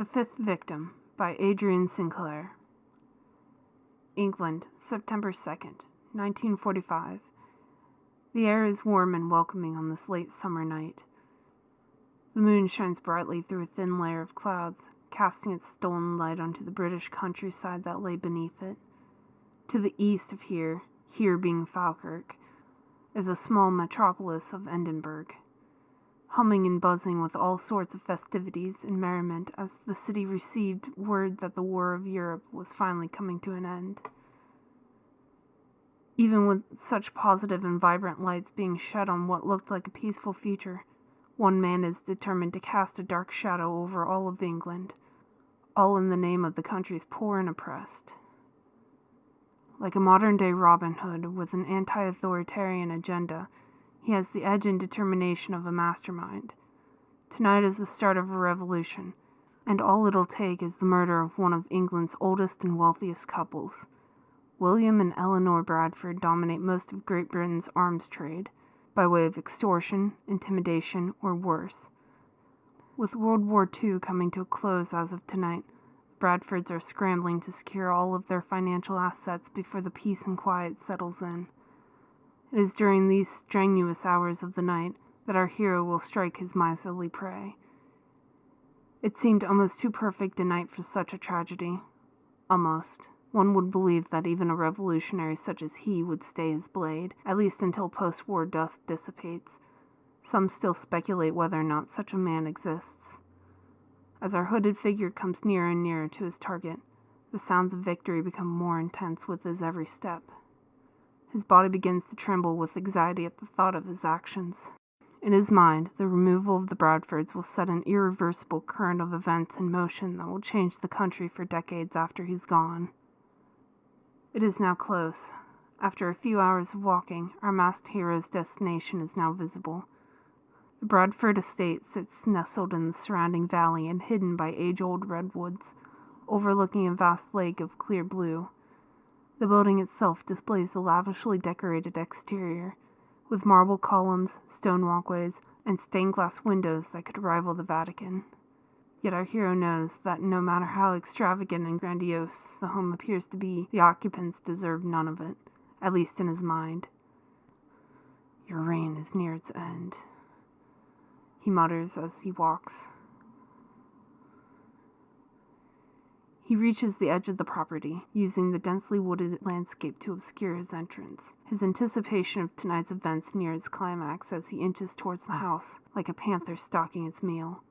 The Fifth Victim by Adrian Sinclaire. England, September 2nd, 1945. The air is warm and welcoming on this late summer night. The moon shines brightly through a thin layer of clouds, casting its stolen light onto the British countryside that lay beneath it. To the east of here being Falkirk, is a small metropolis of Edinburgh, humming and buzzing with all sorts of festivities and merriment as the city received word that the War of Europe was finally coming to an end. Even with such positive and vibrant lights being shed on what looked like a peaceful future, one man is determined to cast a dark shadow over all of England, all in the name of the country's poor and oppressed. Like a modern-day Robin Hood with an anti-authoritarian agenda, he has the edge and determination of a mastermind. Tonight is the start of a revolution, and all it'll take is the murder of one of England's oldest and wealthiest couples. William and Eleanor Bradford dominate most of Great Britain's arms trade, by way of extortion, intimidation, or worse. With World War II coming to a close as of tonight, Bradfords are scrambling to secure all of their financial assets before the peace and quiet settles in. It is during these strenuous hours of the night that our hero will strike his miserly prey. It seemed almost too perfect a night for such a tragedy. Almost. One would believe that even a revolutionary such as he would stay his blade, at least until post-war dust dissipates. Some still speculate whether or not such a man exists. As our hooded figure comes nearer and nearer to his target, the sounds of victory become more intense with his every step. His body begins to tremble with anxiety at the thought of his actions. In his mind, the removal of the Bradfords will set an irreversible current of events in motion that will change the country for decades after he's gone. It is now close. After a few hours of walking, our masked hero's destination is now visible. The Bradford estate sits nestled in the surrounding valley and hidden by age-old redwoods, overlooking a vast lake of clear blue. The building itself displays a lavishly decorated exterior, with marble columns, stone walkways, and stained-glass windows that could rival the Vatican. Yet our hero knows that no matter how extravagant and grandiose the home appears to be, the occupants deserve none of it, at least in his mind. "Your reign is near its end," he mutters as he walks. He reaches the edge of the property, using the densely wooded landscape to obscure his entrance. His anticipation of tonight's events nears its climax as he inches towards the house, like a panther stalking its meal.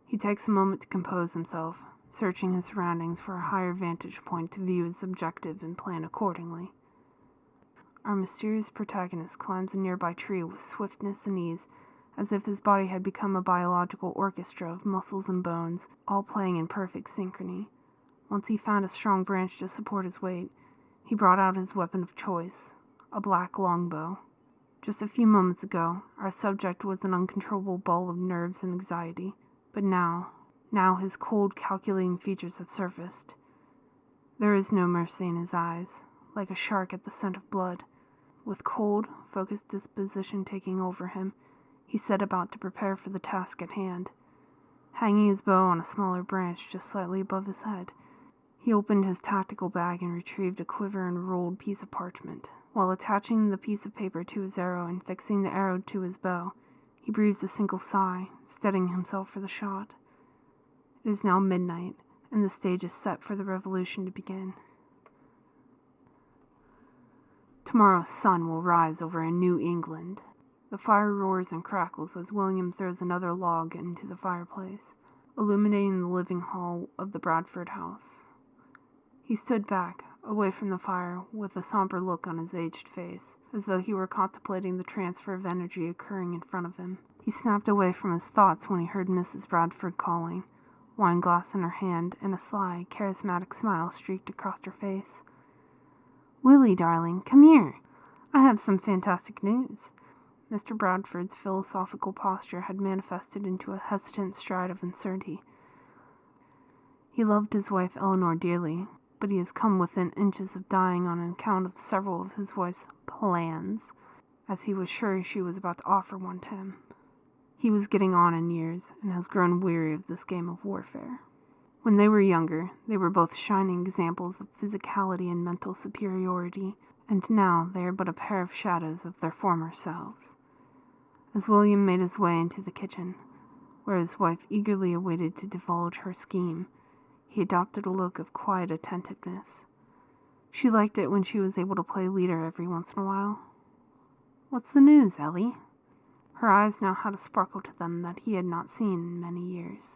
He takes a moment to compose himself, searching his surroundings for a higher vantage point to view his objective and plan accordingly. Our mysterious protagonist climbs a nearby tree with swiftness and ease, as if his body had become a biological orchestra of muscles and bones, all playing in perfect synchrony. Once he found a strong branch to support his weight, he brought out his weapon of choice, a black longbow. Just a few moments ago, our subject was an uncontrollable ball of nerves and anxiety, but now his cold, calculating features have surfaced. There is no mercy in his eyes, like a shark at the scent of blood. With cold, focused disposition taking over him, he set about to prepare for the task at hand. Hanging his bow on a smaller branch just slightly above his head, he opened his tactical bag and retrieved a quiver and rolled piece of parchment. While attaching the piece of paper to his arrow and fixing the arrow to his bow, he breathes a single sigh, steadying himself for the shot. It is now midnight, and the stage is set for the revolution to begin. Tomorrow's sun will rise over a new England. The fire roars and crackles as William throws another log into the fireplace, illuminating the living hall of the Bradford house. He stood back, away from the fire, with a somber look on his aged face, as though he were contemplating the transfer of energy occurring in front of him. He snapped away from his thoughts when he heard Mrs. Bradford calling, wine glass in her hand, and a sly, charismatic smile streaked across her face. "Willie, darling, come here. I have some fantastic news." Mr. Bradford's philosophical posture had manifested into a hesitant stride of uncertainty. He loved his wife Eleanor dearly, but he has come within inches of dying on account of several of his wife's plans, as he was sure she was about to offer one to him. He was getting on in years, and has grown weary of this game of warfare. When they were younger, they were both shining examples of physicality and mental superiority, and now they are but a pair of shadows of their former selves. As William made his way into the kitchen, where his wife eagerly awaited to divulge her scheme, he adopted a look of quiet attentiveness. She liked it when she was able to play leader every once in a while. "What's the news, Ellie?" Her eyes now had a sparkle to them that he had not seen in many years.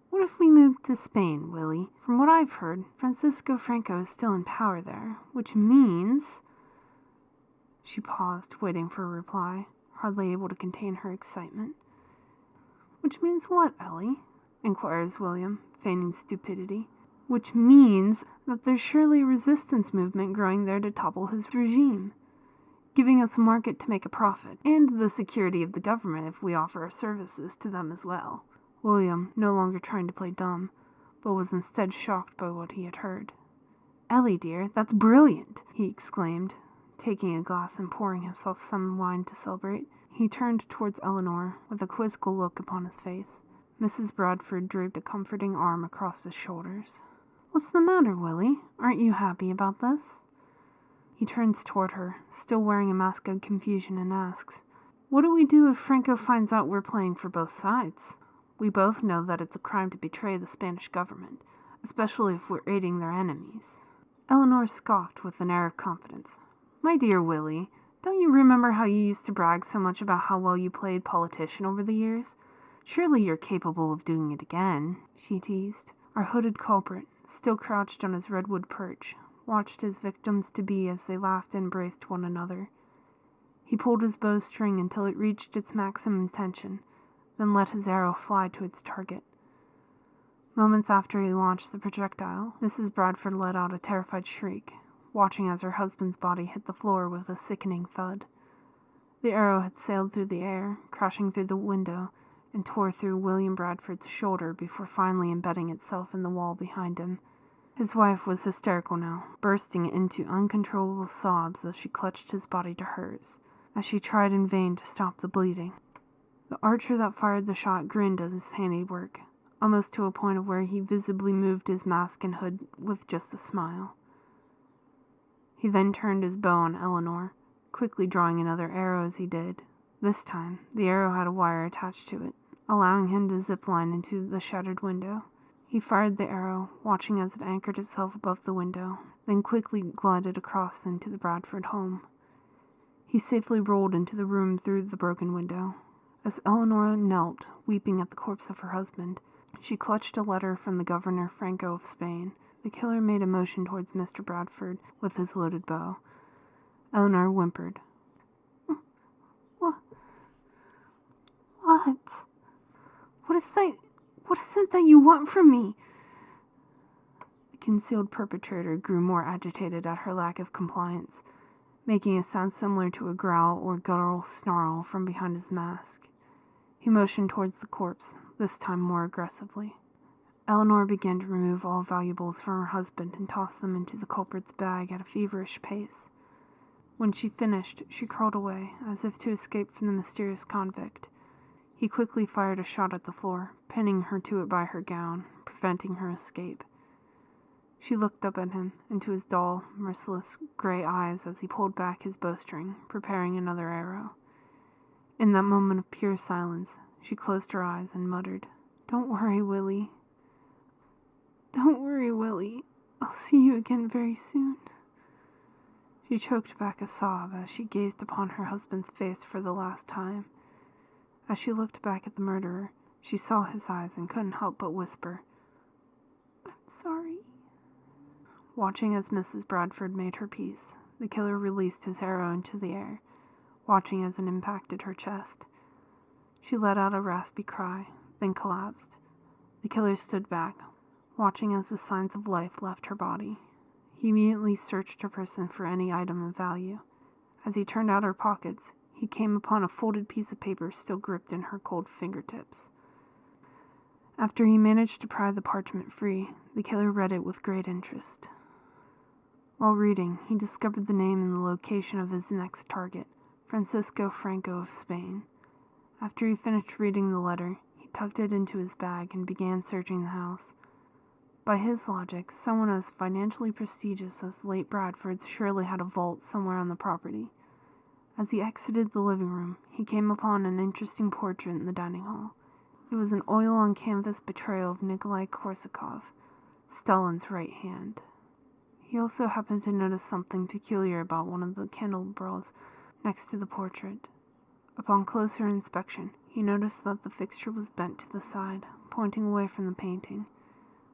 "What if we moved to Spain, Willie? From what I've heard, Francisco Franco is still in power there, which means—" She paused, waiting for a reply, hardly able to contain her excitement. "Which means what, Ellie?" inquires William, feigning stupidity. "Which means that there's surely a resistance movement growing there to topple his regime, giving us a market to make a profit, and the security of the government if we offer our services to them as well." William, no longer trying to play dumb, but was instead shocked by what he had heard. "Ellie, dear, that's brilliant!" he exclaimed, taking a glass and pouring himself some wine to celebrate. He turned towards Eleanor with a quizzical look upon his face. Mrs. Bradford draped a comforting arm across his shoulders. "What's the matter, Willie? Aren't you happy about this?" He turns toward her, still wearing a mask of confusion, and asks, "What do we do if Franco finds out we're playing for both sides? We both know that it's a crime to betray the Spanish government, especially if we're aiding their enemies." Eleanor scoffed with an air of confidence. "My dear Willie, don't you remember how you used to brag so much about how well you played politician over the years? Surely you're capable of doing it again," she teased. Our hooded culprit, still crouched on his redwood perch, watched his victims-to-be as they laughed and embraced one another. He pulled his bowstring until it reached its maximum tension, then let his arrow fly to its target. Moments after he launched the projectile, Mrs. Bradford let out a terrified shriek, watching as her husband's body hit the floor with a sickening thud. The arrow had sailed through the air, crashing through the window, and tore through William Bradford's shoulder before finally embedding itself in the wall behind him. His wife was hysterical now, bursting into uncontrollable sobs as she clutched his body to hers, as she tried in vain to stop the bleeding. The archer that fired the shot grinned at his handiwork, almost to a point of where he visibly moved his mask and hood with just a smile. He then turned his bow on Eleanor, quickly drawing another arrow as he did. This time, the arrow had a wire attached to it, allowing him to zip-line into the shattered window. He fired the arrow, watching as it anchored itself above the window, then quickly glided across into the Bradford home. He safely rolled into the room through the broken window. As Eleanor knelt, weeping at the corpse of her husband, she clutched a letter from the Governor Franco of Spain. The killer made a motion towards Mr. Bradford with his loaded bow. Eleanor whimpered. What? What is that? What is it that you want from me?" The concealed perpetrator grew more agitated at her lack of compliance, making a sound similar to a growl or guttural snarl from behind his mask. He motioned towards the corpse, this time more aggressively. Eleanor began to remove all valuables from her husband and toss them into the culprit's bag at a feverish pace. When she finished, she crawled away, as if to escape from the mysterious convict. He quickly fired a shot at the floor, pinning her to it by her gown, preventing her escape. She looked up at him, into his dull, merciless gray eyes as he pulled back his bowstring, preparing another arrow. In that moment of pure silence, she closed her eyes and muttered, "Don't worry, Willie. Don't worry, Willie. I'll see you again very soon." She choked back a sob as she gazed upon her husband's face for the last time. As she looked back at the murderer, she saw his eyes and couldn't help but whisper, "I'm sorry." Watching as Mrs. Bradford made her peace, the killer released his arrow into the air, watching as it impacted her chest. She let out a raspy cry, then collapsed. The killer stood back, watching as the signs of life left her body. He immediately searched her person for any item of value. As he turned out her pockets, he came upon a folded piece of paper still gripped in her cold fingertips. After he managed to pry the parchment free, the killer read it with great interest. While reading, he discovered the name and the location of his next target, Francisco Franco of Spain. After he finished reading the letter, he He tucked it into his bag and began searching the house. By his logic, someone as financially prestigious as the late Bradford's surely had a vault somewhere on the property. As he exited the living room, he came upon an interesting portrait in the dining hall. It was an oil-on-canvas portrayal of Nikolai Korsakov, Stalin's right hand. He also happened to notice something peculiar about one of the candelabras next to the portrait. Upon closer inspection, he noticed that the fixture was bent to the side, pointing away from the painting.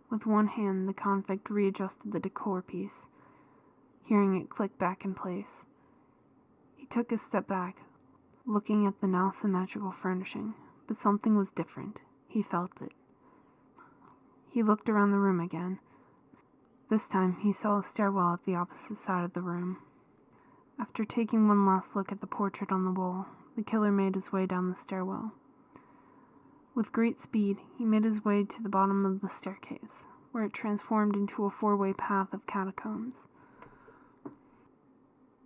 With one hand, the convict readjusted the decor piece, hearing it click back in place. He took a step back, looking at the now symmetrical furnishing, but something was different. He felt it. He looked around the room again. This time, he saw a stairwell at the opposite side of the room. After taking one last look at the portrait on the wall, the killer made his way down the stairwell. With great speed, he made his way to the bottom of the staircase, where it transformed into a four-way path of catacombs.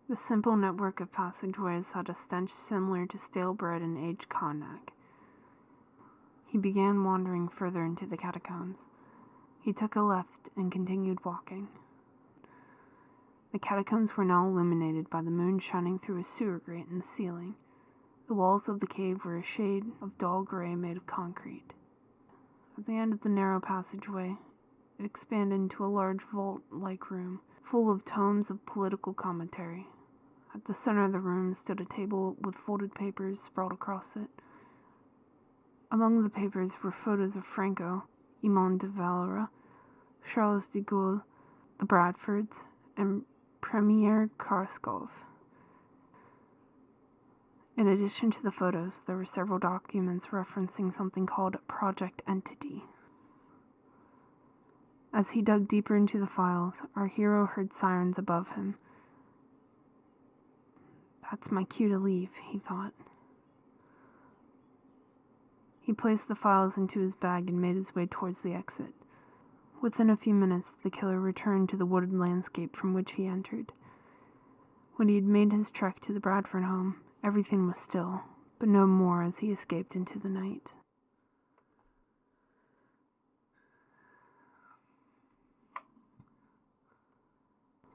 The simple network of passageways had a stench similar to stale bread and aged cognac. He began wandering further into the catacombs. He took a left and continued walking. The catacombs were now illuminated by the moon shining through a sewer grate in the ceiling. The walls of the cave were a shade of dull gray made of concrete. At the end of the narrow passageway, it expanded into a large vault-like room, full of tomes of political commentary. At the center of the room stood a table with folded papers sprawled across it. Among the papers were photos of Franco, Eamon de Valera, Charles de Gaulle, the Bradfords, and Premier Korsakoff. In addition to the photos, there were several documents referencing something called Project Entity. As he dug deeper into the files, our hero heard sirens above him. That's my cue to leave, he thought. He placed the files into his bag and made his way towards the exit. Within a few minutes, the killer returned to the wooded landscape from which he entered. When he had made his trek to the Bradford home, everything was still, but no more as he escaped into the night.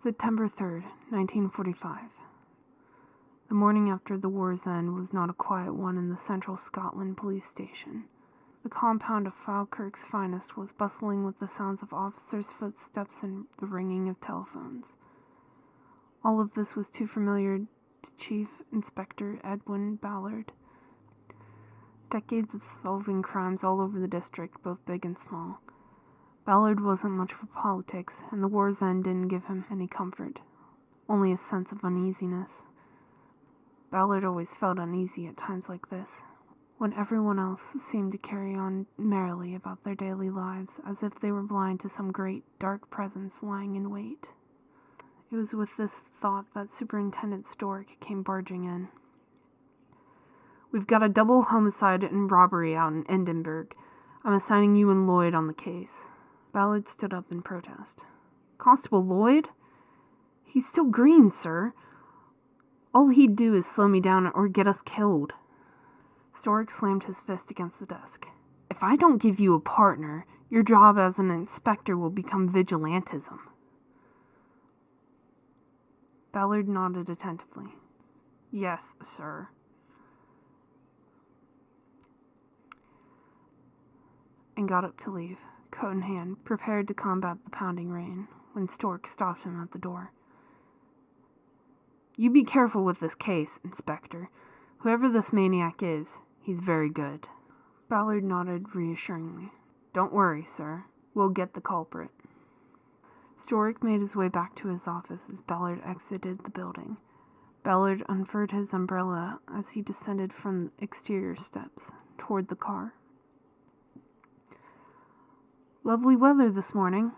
September 3rd, 1945. The morning after the war's end was not a quiet one in the Central Scotland police station. The compound of Falkirk's finest was bustling with the sounds of officers' footsteps and the ringing of telephones. All of this was too familiar to Chief Inspector Edwin Ballard. Decades of solving crimes all over the district, both big and small. Ballard wasn't much for politics, and the war's end didn't give him any comfort, only a sense of uneasiness. Ballard always felt uneasy at times like this, when everyone else seemed to carry on merrily about their daily lives, as if they were blind to some great, dark presence lying in wait. It was with this thought that Superintendent Stork came barging in. "We've got a double homicide and robbery out in Edinburgh. I'm assigning you and Lloyd on the case." Ballard stood up in protest. "Constable Lloyd? He's still green, sir. All he'd do is slow me down or get us killed." Stork slammed his fist against the desk. "If I don't give you a partner, your job as an inspector will become vigilantism." Ballard nodded attentively. "Yes, sir." And got up to leave, coat in hand, prepared to combat the pounding rain, when Stork stopped him at the door. "You be careful with this case, Inspector. Whoever this maniac is, he's very good." Ballard nodded reassuringly. "Don't worry, sir. We'll get the culprit." Stork made his way back to his office as Ballard exited the building. Ballard unfurled his umbrella as he descended from the exterior steps toward the car. "Lovely weather this morning,"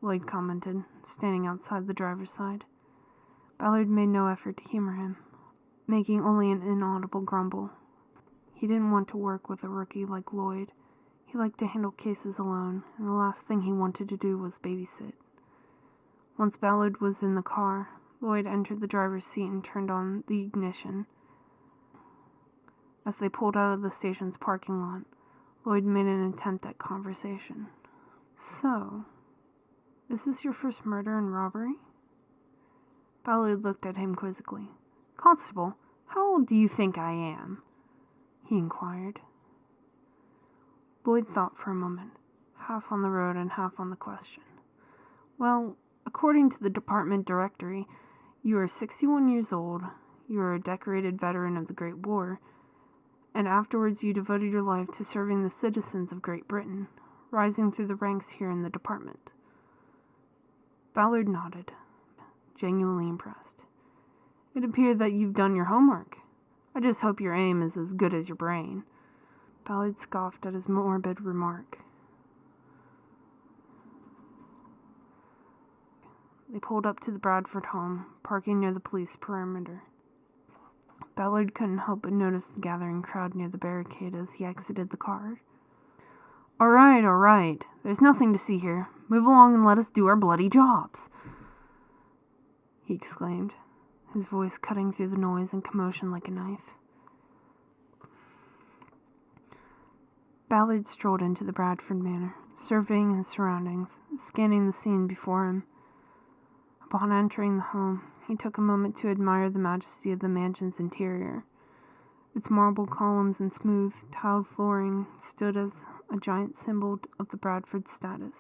Lloyd commented, standing outside the driver's side. Ballard made no effort to humor him, making only an inaudible grumble. He didn't want to work with a rookie like Lloyd. He liked to handle cases alone, and the last thing he wanted to do was babysit. Once Ballard was in the car, Lloyd entered the driver's seat and turned on the ignition. As they pulled out of the station's parking lot, Lloyd made an attempt at conversation. So, is this your first murder and robbery? Ballard looked at him quizzically. Constable, how old do you think I am? He inquired. Lloyd thought for a moment, half on the road and half on the question. Well, according to the department directory, you are 61 years old, you are a decorated veteran of the Great War, and afterwards you devoted your life to serving the citizens of Great Britain, rising through the ranks here in the department. Ballard nodded, genuinely impressed. It appeared that you've done your homework. I just hope your aim is as good as your brain. Ballard scoffed at his morbid remark. They pulled up to the Bradford home, parking near the police perimeter. Ballard couldn't help but notice the gathering crowd near the barricade as he exited the car. All right. There's nothing to see here. Move along and let us do our bloody jobs, he exclaimed, his voice cutting through the noise and commotion like a knife. Ballard strolled into the Bradford manor, surveying his surroundings, scanning the scene before him. Upon entering the home, he took a moment to admire the majesty of the mansion's interior. Its marble columns and smooth, tiled flooring stood as a giant symbol of the Bradford status.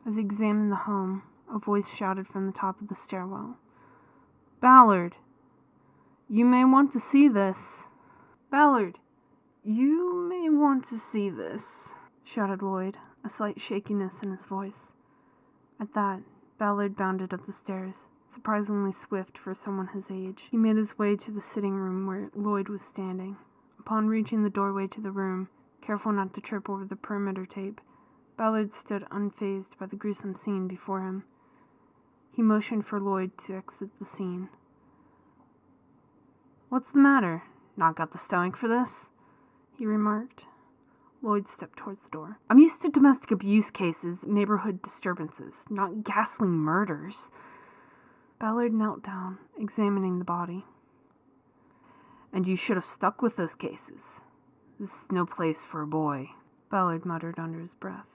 As he examined the home, a voice shouted from the top of the stairwell. Ballard, you may want to see this. Ballard, you may want to see this, shouted Lloyd, a slight shakiness in his voice. At that, Ballard bounded up the stairs, surprisingly swift for someone his age. He made his way to the sitting room where Lloyd was standing. Upon reaching the doorway to the room, careful not to trip over the perimeter tape, Ballard stood unfazed by the gruesome scene before him. He motioned for Lloyd to exit the scene. What's the matter? Not got the stomach for this? He remarked. Lloyd stepped towards the door. I'm used to domestic abuse cases, neighborhood disturbances, not ghastly murders. Ballard knelt down, examining the body. And you should have stuck with those cases. This is no place for a boy, Ballard muttered under his breath.